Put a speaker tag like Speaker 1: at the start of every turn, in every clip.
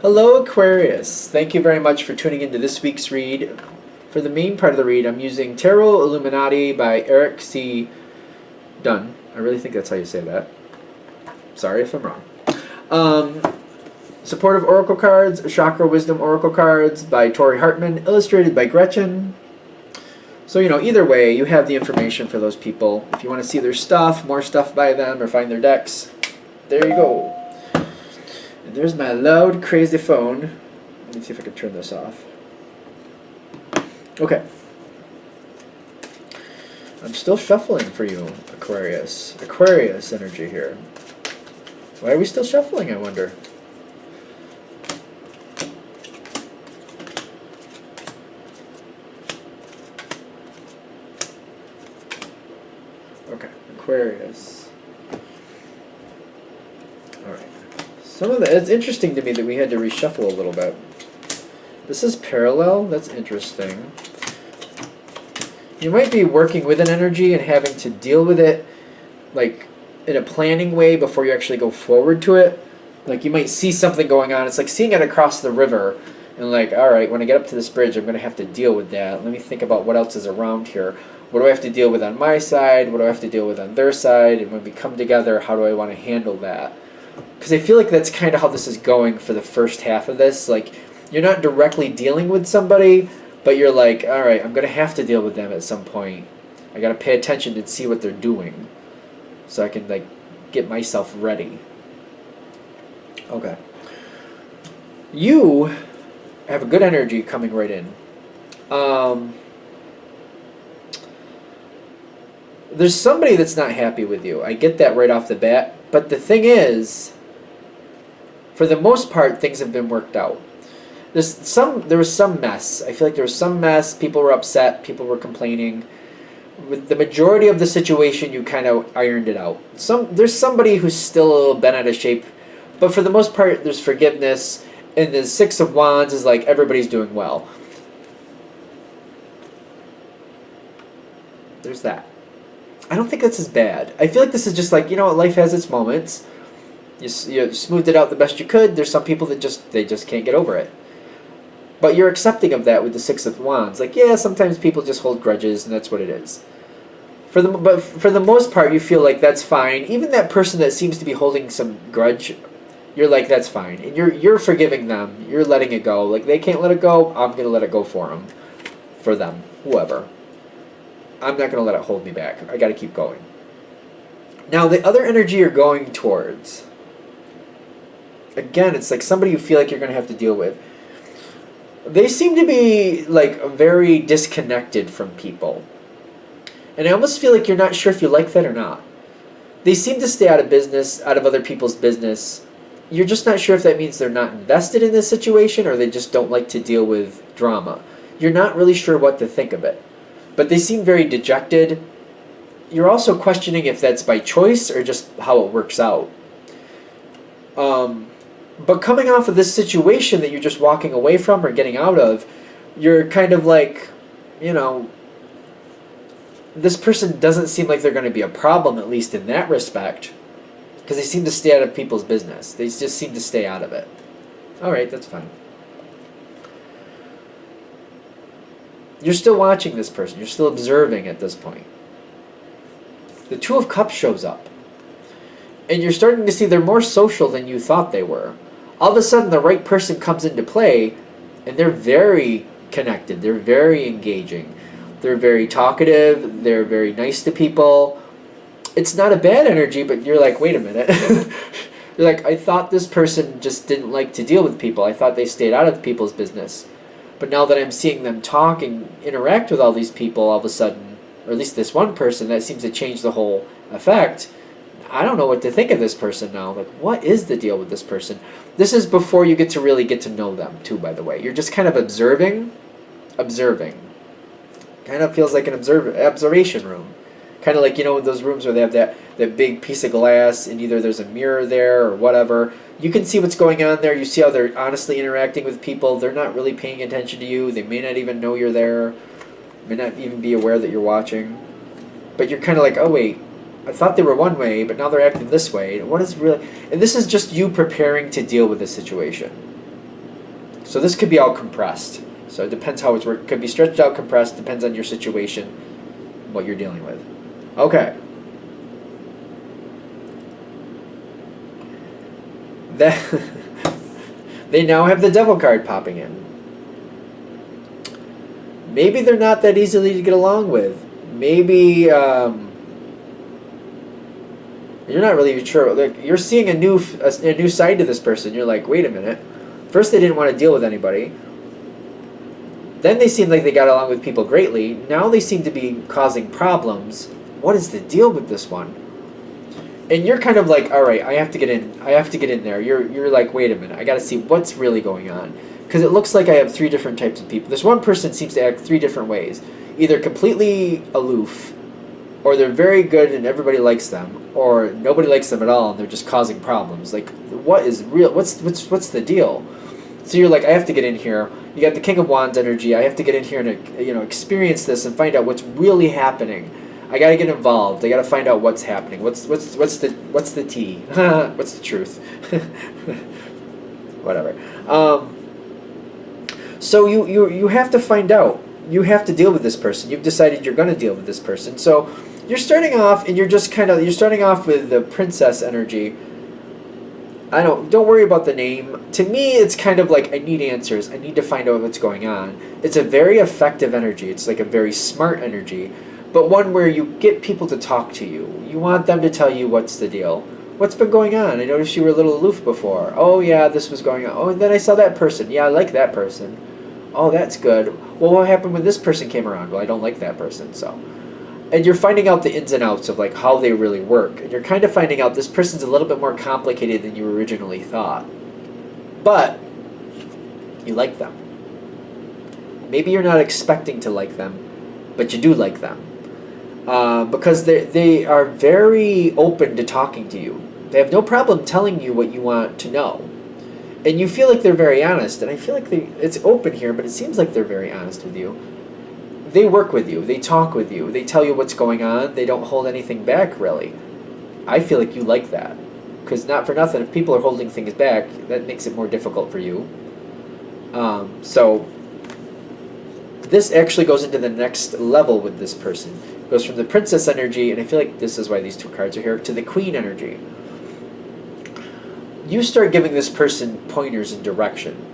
Speaker 1: Hello, Aquarius. Thank you very much for tuning into this week's read. For the main part of the read, I'm using Tarot Illuminati by Eric C. Dunn. I really think that's how you say that. Sorry if I'm wrong. Supportive Oracle cards, Chakra Wisdom Oracle cards by Tori Hartman, illustrated by Gretchen. So, either way, you have the information for those people. If you want to see their stuff, more stuff by them, or find their decks, there you go. And there's my loud, crazy phone. Let me see if I can turn this off. Okay. I'm still shuffling for you, Aquarius. Aquarius energy here. Why are we still shuffling, I wonder? Okay, Aquarius. Alright. It's interesting to me that we had to reshuffle a little bit. This is parallel. That's interesting. You might be working with an energy and having to deal with it, like, in a planning way before you actually go forward to it. Like, you might see something going on. It's like seeing it across the river. And like, all right, when I get up to this bridge, I'm going to have to deal with that. Let me think about what else is around here. What do I have to deal with on my side? What do I have to deal with on their side? And when we come together, how do I want to handle that? Because I feel like that's kind of how this is going for the first half of this. Like, you're not directly dealing with somebody, but you're like, all right, I'm going to have to deal with them at some point. I got to pay attention and see what they're doing so I can, like, get myself ready. Okay. You have a good energy coming right in. There's somebody that's not happy with you. I get that right off the bat. But the thing is, for the most part, things have been worked out. There was some mess. I feel like there was some mess. People were upset. People were complaining. With the majority of the situation, you kind of ironed it out. There's somebody who's still a little bent out of shape, but for the most part, there's forgiveness. And the Six of Wands is like everybody's doing well. There's that. I don't think that's as bad. I feel like this is just like, life has its moments. You smoothed it out the best you could. There's some people that they just can't get over it. But you're accepting of that with the Six of Wands. Like, yeah, sometimes people just hold grudges, and that's what it is. But for the most part, you feel like that's fine. Even that person that seems to be holding some grudge, you're like, that's fine. And you're forgiving them. You're letting it go. Like, they can't let it go. I'm going to let it go for them. For them. Whoever. I'm not going to let it hold me back. I got to keep going. Now, the other energy you're going towards, again, it's like somebody you feel like you're going to have to deal with. They seem to be, like, very disconnected from people. And I almost feel like you're not sure if you like that or not. They seem to stay out of business, out of other people's business. You're just not sure if that means they're not invested in this situation or they just don't like to deal with drama. You're not really sure what to think of it. But they seem very dejected. You're also questioning if that's by choice or just how it works out. But coming off of this situation that you're just walking away from or getting out of, you're kind of like, this person doesn't seem like they're going to be a problem, at least in that respect, because they seem to stay out of people's business. They just seem to stay out of it. All right, that's fine. You're still watching this person. You're still observing at this point. The Two of Cups shows up. And you're starting to see they're more social than you thought they were. All of a sudden, the right person comes into play, and they're very connected. They're very engaging. They're very talkative. They're very nice to people. It's not a bad energy, but you're like, wait a minute. You're like, I thought this person just didn't like to deal with people. I thought they stayed out of people's business. But now that I'm seeing them talk and interact with all these people all of a sudden, or at least this one person, that seems to change the whole effect. I don't know what to think of this person now. Like, what is the deal with this person? This is before you get to really get to know them, too, by the way. You're just kind of observing. Kind of feels like an observation room. Kind of like, those rooms where they have that big piece of glass, and either there's a mirror there or whatever. You can see what's going on there. You see how they're honestly interacting with people. They're not really paying attention to you. They may not even know you're there. May not even be aware that you're watching. But you're kind of like, oh, wait. I thought they were one way, but now they're acting this way. What is really... And this is just you preparing to deal with this situation. So this could be all compressed. So it depends how it's working. Could be stretched out, compressed, depends on your situation, what you're dealing with. Okay. That they now have the devil card popping in. Maybe they're not that easily to get along with. Maybe you're not really sure. Like, you're seeing a new side to this person. You're like, wait a minute. First, they didn't want to deal with anybody. Then they seemed like they got along with people greatly. Now they seem to be causing problems. What is the deal with this one? And you're kind of like, all right, I have to get in. I have to get in there. You're like, wait a minute. I got to see what's really going on. Because it looks like I have 3 different types of people. This one person seems to act 3 different ways. Either completely aloof, or they're very good and everybody likes them, or nobody likes them at all and they're just causing problems. Like, what is real? What's the deal? So you're like, I have to get in here. You got the King of Wands energy. I have to get in here and experience this and find out what's really happening. I got to get involved. I got to find out what's happening. What's the tea? What's the truth? Whatever. So you have to find out. You have to deal with this person. You've decided you're going to deal with this person. So you're starting off, and you're starting off with the princess energy. Don't worry about the name. To me, it's kind of like, I need answers. I need to find out what's going on. It's a very effective energy. It's like a very smart energy, but one where you get people to talk to you. You want them to tell you what's the deal. What's been going on? I noticed you were a little aloof before. Oh, yeah, this was going on. Oh, and then I saw that person. Yeah, I like that person. Oh, that's good. Well, what happened when this person came around? Well, I don't like that person, so... And you're finding out the ins and outs of like how they really work. And you're kind of finding out this person's a little bit more complicated than you originally thought. But you like them. Maybe you're not expecting to like them, but you do like them. Because they are very open to talking to you. They have no problem telling you what you want to know. And you feel like they're very honest. And I feel like it's open here, but it seems like they're very honest with you. They work with you. They talk with you. They tell you what's going on. They don't hold anything back, really. I feel like you like that. Because not for nothing, if people are holding things back, that makes it more difficult for you. So this actually goes into the next level with this person. It goes from the princess energy, and I feel like this is why these 2 cards are here, to the queen energy. You start giving this person pointers and direction.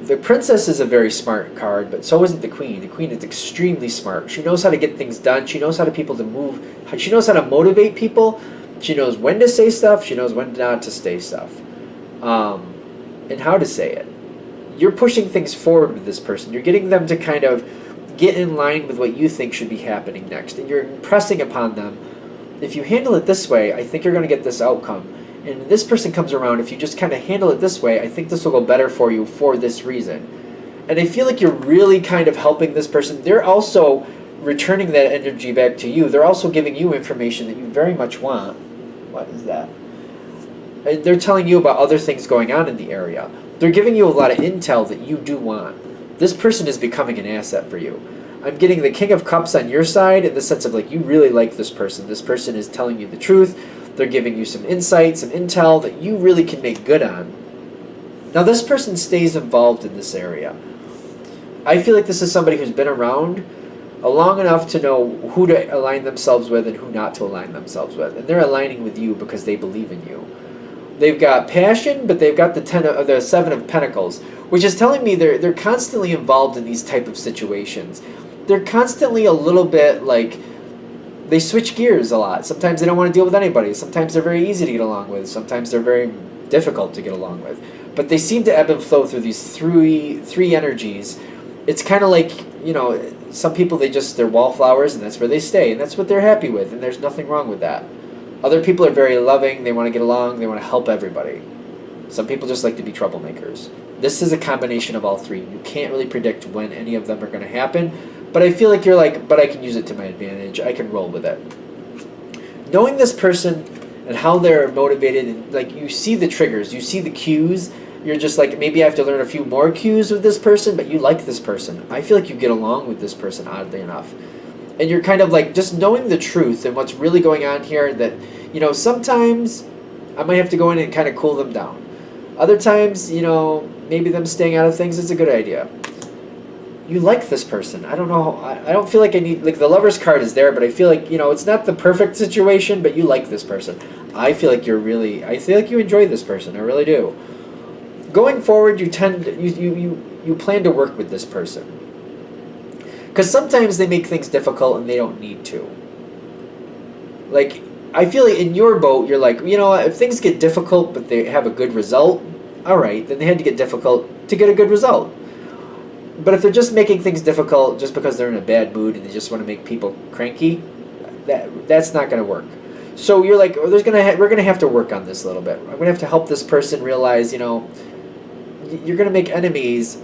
Speaker 1: The princess is a very smart card, but so isn't the queen. The queen is extremely smart. She knows how to get things done. She knows how to move. She knows how to motivate people. She knows when to say stuff. She knows when not to say stuff. And how to say it. You're pushing things forward with this person. You're getting them to kind of get in line with what you think should be happening next. And you're impressing upon them. If you handle it this way, I think you're going to get this outcome. And when this person comes around, if you just kind of handle it this way, I think this will go better for you for this reason. And I feel like you're really kind of helping this person. They're also returning that energy back to you. They're also giving you information that you very much want. What is that? And they're telling you about other things going on in the area. They're giving you a lot of intel that you do want. This person is becoming an asset for you. I'm getting the King of Cups on your side in the sense of like you really like this person. This person is telling you the truth. They're giving you some insight, some intel that you really can make good on. Now this person stays involved in this area. I feel like this is somebody who's been around long enough to know who to align themselves with and who not to align themselves with. And they're aligning with you because they believe in you. They've got passion, but they've got the 7 of Pentacles, which is telling me they're constantly involved in these type of situations. They're constantly a little bit like, they switch gears a lot. Sometimes they don't want to deal with anybody. Sometimes they're very easy to get along with. Sometimes they're very difficult to get along with. But they seem to ebb and flow through these three energies. It's kind of like, some people, they're wallflowers and that's where they stay. And that's what they're happy with. And there's nothing wrong with that. Other people are very loving. They want to get along. They want to help everybody. Some people just like to be troublemakers. This is a combination of all 3. You can't really predict when any of them are going to happen. But I feel like you're like, but I can use it to my advantage. I can roll with it. Knowing this person and how they're motivated, and like you see the triggers, you see the cues, you're just like, maybe I have to learn a few more cues with this person, but you like this person. I feel like you get along with this person, oddly enough. And you're kind of like, just knowing the truth and what's really going on here, that, sometimes I might have to go in and kind of cool them down. Other times, maybe them staying out of things is a good idea. You like this person. I don't know. I don't feel like I need, like, the Lover's card is there, but I feel like, it's not the perfect situation, but you like this person. I feel like I feel like you enjoy this person. I really do. Going forward, you plan to work with this person. Because sometimes they make things difficult and they don't need to. Like, I feel like in your boat, you're like, if things get difficult but they have a good result, all right, then they had to get difficult to get a good result. But if they're just making things difficult just because they're in a bad mood and they just want to make people cranky, that's not going to work. So you're like, we're going to have to work on this a little bit. I'm going to have to help this person realize, you're going to make enemies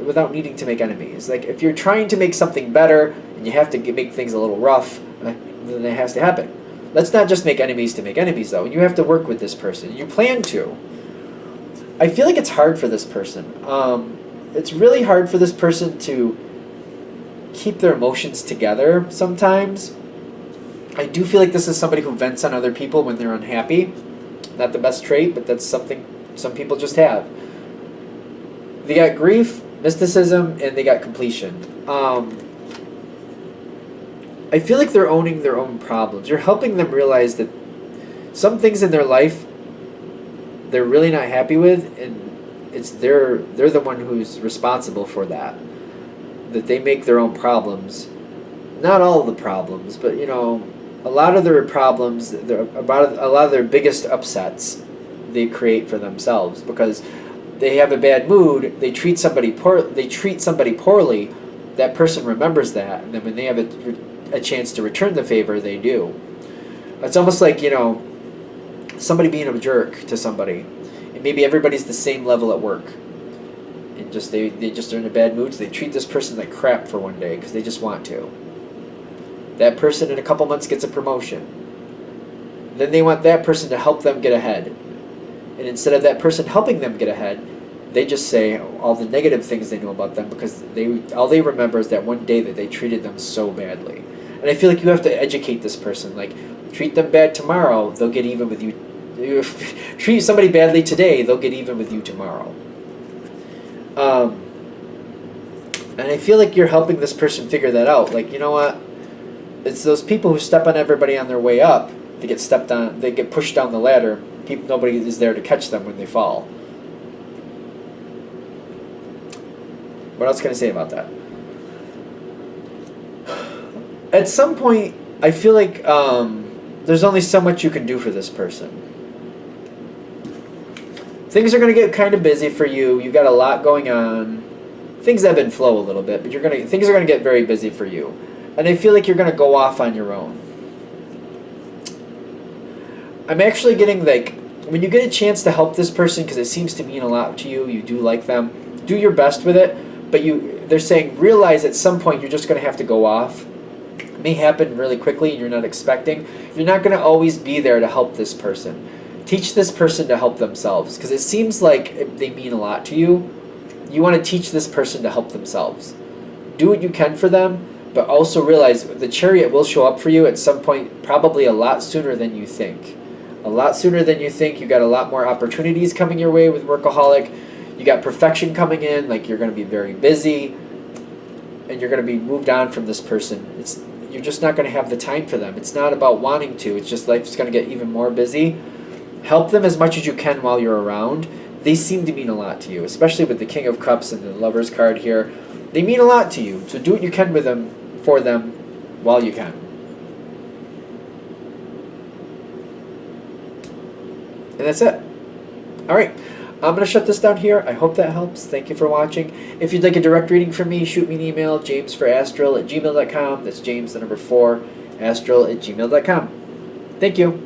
Speaker 1: without needing to make enemies. Like, if you're trying to make something better and you have to make things a little rough, then that has to happen. Let's not just make enemies to make enemies, though. You have to work with this person. You plan to. I feel like it's hard for this person. It's really hard for this person to keep their emotions together sometimes. I do feel like this is somebody who vents on other people when they're unhappy. Not the best trait, but that's something some people just have. They got grief, mysticism, and they got completion. I feel like they're owning their own problems. You're helping them realize that some things in their life they're really not happy with, and they're the one who's responsible for that. That they make their own problems. Not all the problems, but a lot of their problems, a lot of their biggest upsets, they create for themselves because they have a bad mood. They treat somebody poorly. That person remembers that, and then when they have a chance to return the favor, they do. It's almost like somebody being a jerk to somebody, and maybe everybody's the same level at work, and they just are in a bad mood, so they treat this person like crap for one day because they just want to. That person in a couple months gets a promotion. Then they want that person to help them get ahead, and instead of that person helping them get ahead, they just say all the negative things they know about them because all they remember is that one day that they treated them so badly. And I feel like you have to educate this person. Like, treat them bad tomorrow, they'll get even with you. Treat somebody badly today, they'll get even with you tomorrow. And I feel like you're helping this person figure that out. Like, you know what? It's those people who step on everybody on their way up. They get stepped on. They get pushed down the ladder. Nobody is there to catch them when they fall. What else can I say about that? At some point, I feel like there's only so much you can do for this person. Things are going to get kind of busy for you. You've got a lot going on. Things ebb and flow a little bit, but things are going to get very busy for you. And I feel like you're going to go off on your own. I'm actually getting, like, when you get a chance to help this person, because it seems to mean a lot to you, you do like them, do your best with it, but they're saying realize at some point you're just going to have to go off. It may happen really quickly and you're not expecting. You're not going to always be there to help this person. Teach this person to help themselves, because it seems like they mean a lot to you. You want to teach this person to help themselves. Do what you can for them, but also realize the chariot will show up for you at some point, probably a lot sooner than you think. A lot sooner than you think. You got a lot more opportunities coming your way with Workaholic. You got perfection coming in, like you're going to be very busy, and you're going to be moved on from this person. You're just not going to have the time for them. It's not about wanting to. It's just life's going to get even more busy. Help them as much as you can while you're around. They seem to mean a lot to you, especially with the King of Cups and the Lover's card here. They mean a lot to you, so do what you can with them, for them, while you can. And that's it. Alright, I'm going to shut this down here. I hope that helps. Thank you for watching. If you'd like a direct reading from me, shoot me an email, jamesforastral@gmail.com. That's James, the number 4, astral@gmail.com. Thank you.